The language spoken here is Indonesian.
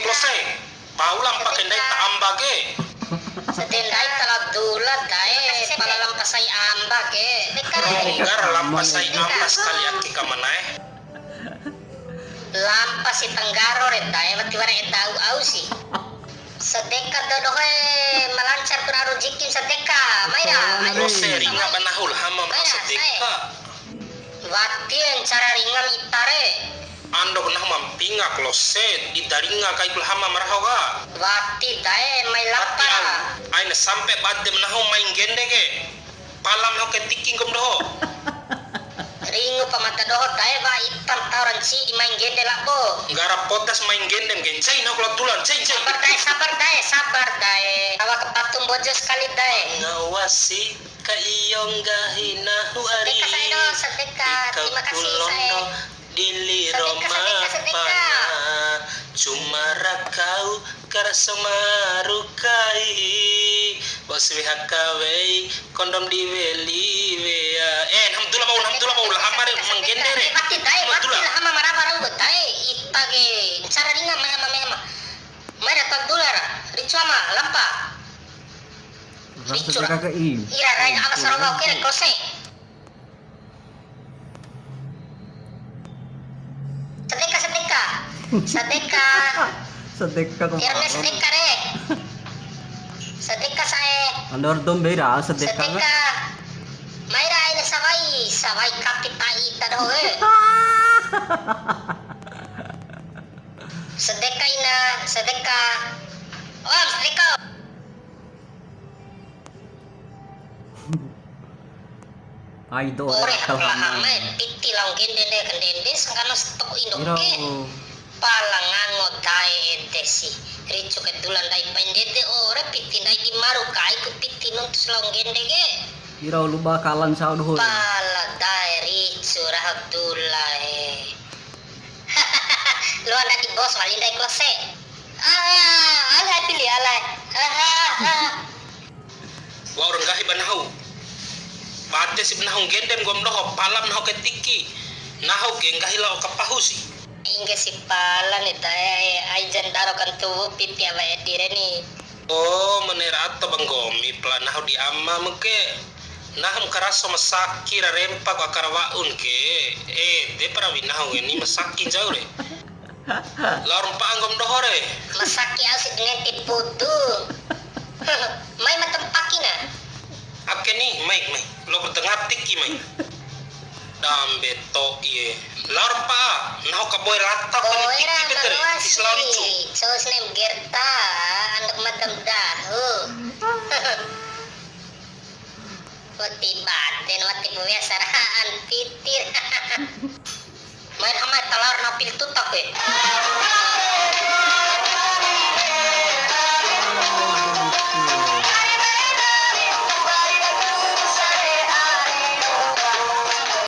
Klose. Paulang pakai dai ta ambage. Sedendai kalau dulat dae pala lampasai ambage. Longgar lampasai ampas kali aki kamanae. Lampas si Tenggaro red dae wati wara edau au sih. Sedeka dodohe melancar kuna rujikim sedeka. Maya. Klose ringa banahul hamam sedeka. Wati yang cara ringam itare. Ando kena mampinga klose di daringa kai kul hama marahoga. Wati dae mai lapara. Aina sampai badde menaho main gende ge. Palam ho ke tiking gom doho. Ringu pamata doho dae ba itam tauran si di main gende labo. Gara potas main gendem gen cai no kula tulan cai. Sabar dae. Awak kepatung bojo sekali dae. Ngawasi ka iyong gahina huari. Sedeka. Terima kasih saya. Diliro mapana cuma rakau karasa marukai bos wihakawei kondom diweli wea alhamdulillah mau hamar menggendere mati hama marah betai itage cara ringa mema mara tadulara ricama lampa ricura ira rai apa sarogau kere kose sedeka kemarin sedeka saya andor dombera sedeka maira ini sawai kapita ita dohe sedeka oh sedeka ai do ore hama piti lang gende sangano stok inoke palangan ngotai edesi ricu kedulan dai pendete ore piti dai di maru kai ku piti nung selong gende ge ira lu bakalan sao doh pala dai ricu rahatullahi lu ada di bos walin dai klose alai pilih alai wa orang gahi banahu bate si banahu gendem gom doho palam naho ketiki naho ke gahi lao kapahusi Inge si palan ita aijan daro kan tu pipi ava edire ni. Oh menera atau banggomi pelan nahu di amma muke naham karaso masaki rempa ko akarawaun ke de para winahu ini masaki jauh re lorong panggom dohore masaki asit dengan tiputu mai matempakina akeni mai lo bertengah tiki mai dambe to iye larpa naho kaboy rata ko ni tiki betere islawi cu so snem gerta anak madam dahu wati baten wati biasaraan titir